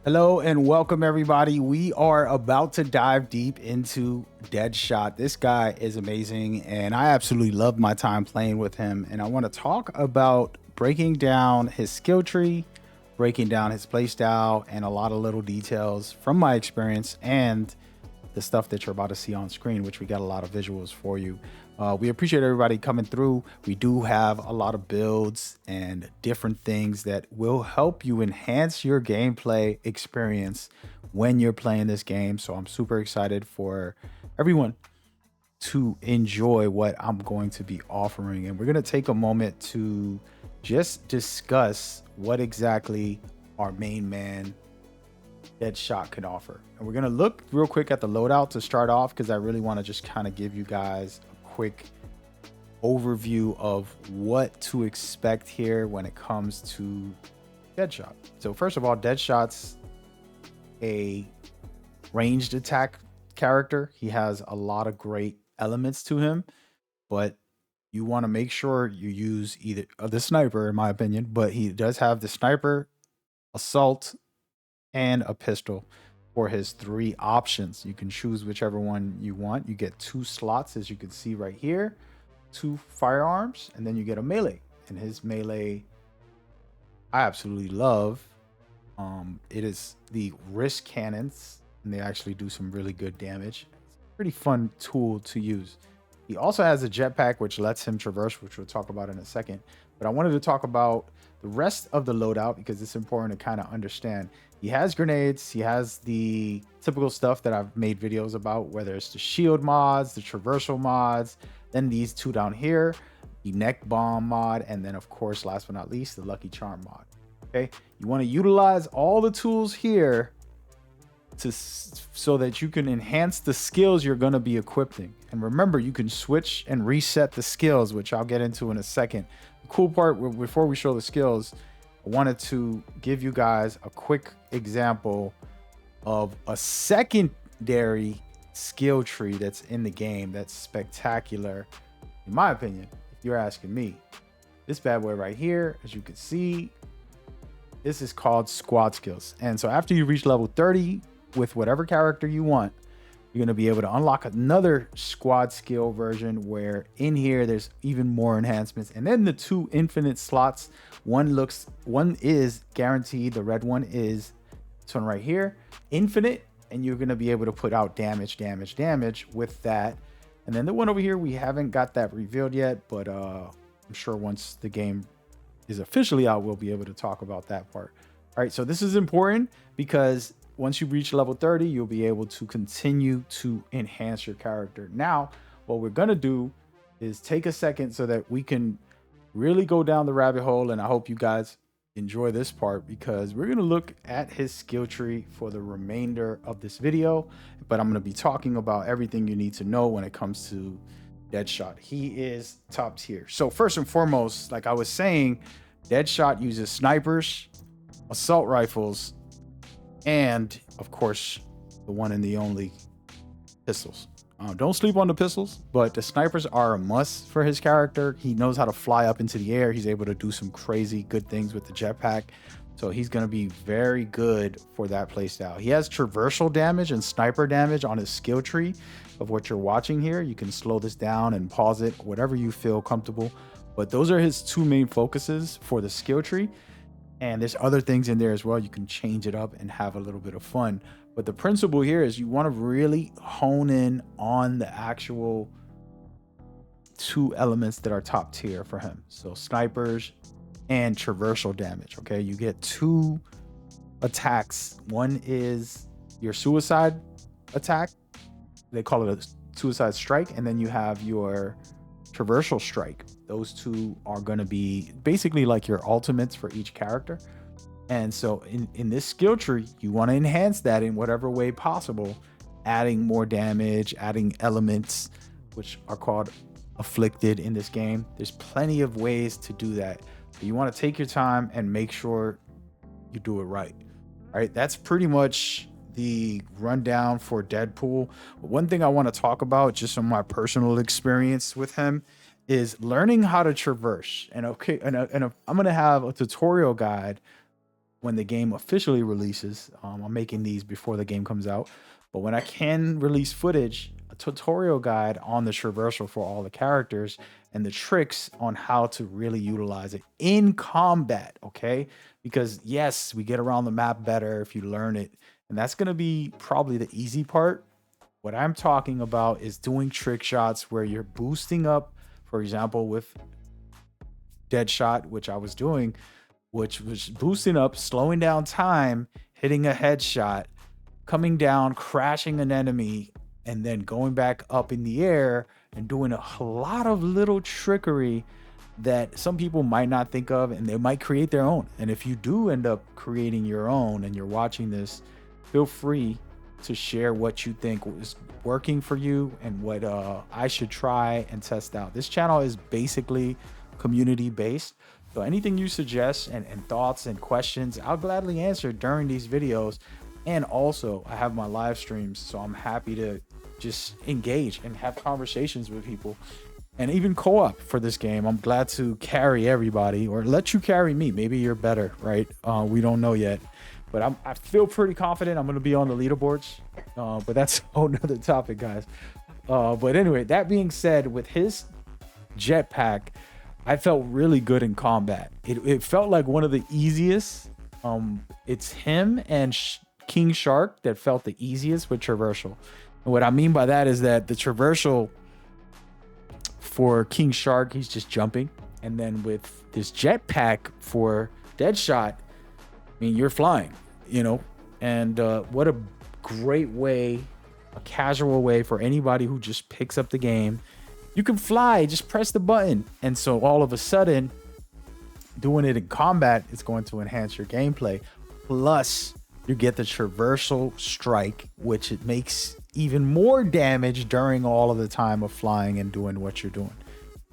Hello and welcome everybody. We are about to dive deep into Deadshot. This guy is amazing and I absolutely love my time playing with him. And I want to talk about breaking down his skill tree, breaking down his playstyle, and a lot of little details from my experience and the stuff that you're about to see on screen, which we got a lot of visuals for you. We appreciate everybody coming through. We do have a lot of builds and different things that will help you enhance your gameplay experience when you're playing this game. So I'm super excited for everyone to enjoy what I'm going to be offering. And we're going to take a moment to just discuss what exactly our main man Deadshot can offer. And we're going to look real quick at the loadout to start off because I really want to just kind of give you guys a quick overview of what to expect here when it comes to Deadshot. So first of all, Deadshot's a ranged attack character. He has a lot of great elements to him, but you want to make sure you use either the sniper, in my opinion, but he does have the sniper, assault, and a pistol for his three options. You can choose whichever one you want. You get two slots, as you can see right here, two firearms, and then you get a melee. And his melee, I absolutely love. It is the wrist cannons, and they actually do some really good damage. It's a pretty fun tool to use. He also has a jetpack, which lets him traverse, which we'll talk about in a second. But I wanted to talk about the rest of the loadout because it's important to kind of understand. He has grenades. He has the typical stuff that I've made videos about, whether it's the shield mods, the traversal mods, then these two down here, the neck bomb mod, and then of course, last but not least, the lucky charm mod. Okay, you want to utilize all the tools here so that you can enhance the skills you're going to be equipping. And remember, you can switch and reset the skills, which I'll get into in a second. The cool part, before we show the skills, I wanted to give you guys a quick example of a secondary skill tree that's in the game that's spectacular, in my opinion, if you're asking me. This bad boy right here, as you can see, this is called squad skills. And so after you reach level 30 with whatever character you want, you're going to be able to unlock another squad skill version where in here there's even more enhancements. And then the two infinite slots, one is guaranteed. The red one is this one right here, infinite, and you're going to be able to put out damage with that. And then the one over here, we haven't got that revealed yet, but I'm sure once the game is officially out, we'll be able to talk about that part. All right, so this is important because once you reach level 30, you'll be able to continue to enhance your character. Now, what we're going to do is take a second so that we can really go down the rabbit hole. And I hope you guys enjoy this part because we're going to look at his skill tree for the remainder of this video. But I'm going to be talking about everything you need to know when it comes to Deadshot. He is top tier. So first and foremost, like I was saying, Deadshot uses snipers, assault rifles, and of course, the one and the only pistols. Don't sleep on the pistols, but the snipers are a must for his character. He knows how to fly up into the air. He's able to do some crazy good things with the jetpack. So he's going to be very good for that playstyle. He has traversal damage and sniper damage on his skill tree of what you're watching here. You can slow this down and pause it, whatever you feel comfortable. But those are his two main focuses for the skill tree. And there's other things in there as well. You can change it up and have a little bit of fun. But the principle here is you want to really hone in on the actual two elements that are top tier for him. So snipers and traversal damage. Okay, you get two attacks. One is your suicide attack. They call it a suicide strike. And then you have your traversal strike. Those two are going to be basically like your ultimates for each character. And so in this skill tree, you want to enhance that in whatever way possible, adding more damage, adding elements, which are called afflicted in this game. There's plenty of ways to do that. But you want to take your time and make sure you do it right. All right, that's pretty much the rundown for Deadpool. One thing I want to talk about, just from my personal experience with him, is learning how to traverse. And I'm going to have a tutorial guide when the game officially releases. I'm making these before the game comes out, but when I can release footage, a tutorial guide on the traversal for all the characters and the tricks on how to really utilize it in combat, okay? Because yes, we get around the map better if you learn it, and that's going to be probably the easy part. What I'm talking about is doing trick shots where you're boosting up, for example, with Deadshot, which I was doing, which was boosting up, slowing down time, hitting a headshot, coming down, crashing an enemy, and then going back up in the air and doing a lot of little trickery that some people might not think of, and they might create their own. And if you do end up creating your own and you're watching this, feel free to share what you think is working for you and what I should try and test out. This channel is basically community based, so anything you suggest and thoughts and questions, I'll gladly answer during these videos. And also I have my live streams, so I'm happy to just engage and have conversations with people, and even co-op for this game. I'm glad to carry everybody, or let you carry me. Maybe you're better, right? We don't know yet, but I feel pretty confident I'm going to be on the leaderboards. But that's a whole nother topic, guys. But anyway, that being said, with his jetpack, I felt really good in combat. It felt like one of the easiest. It's him and King Shark that felt the easiest with traversal. And what I mean by that is that the traversal for King Shark, he's just jumping. And then with this jetpack for Deadshot, I mean, you're flying, you know. And what a great way, a casual way for anybody who just picks up the game. You can fly, just press the button. And so all of a sudden, doing it in combat is going to enhance your gameplay. Plus, you get the traversal strike, which it makes even more damage during all of the time of flying and doing what you're doing.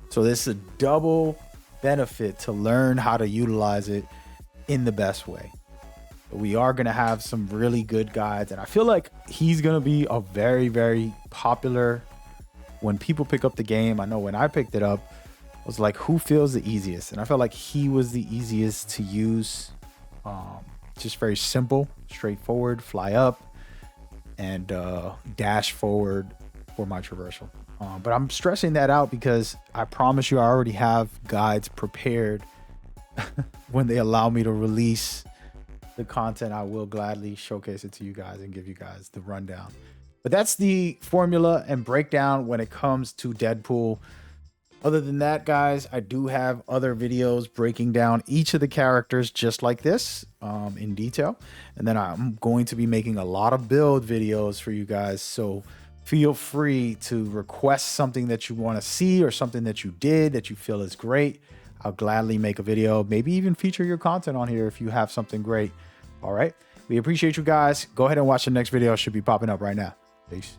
So this is a double benefit to learn how to utilize it in the best way. We are going to have some really good guides, and I feel like he's going to be a very, very popular when people pick up the game. I know when I picked it up, I was like, who feels the easiest? And I felt like he was the easiest to use. Just very simple, straightforward, fly up and dash forward for my traversal. But I'm stressing that out because I promise you I already have guides prepared. When they allow me to release the content, I will gladly showcase it to you guys and give you guys the rundown. But that's the formula and breakdown when it comes to Deadpool. Other than that, guys, I do have other videos breaking down each of the characters just like this in detail. And then I'm going to be making a lot of build videos for you guys. So feel free to request something that you want to see or something that you did that you feel is great. I'll gladly make a video, maybe even feature your content on here if you have something great. All right. We appreciate you guys. Go ahead and watch the next video. It should be popping up right now. Peace.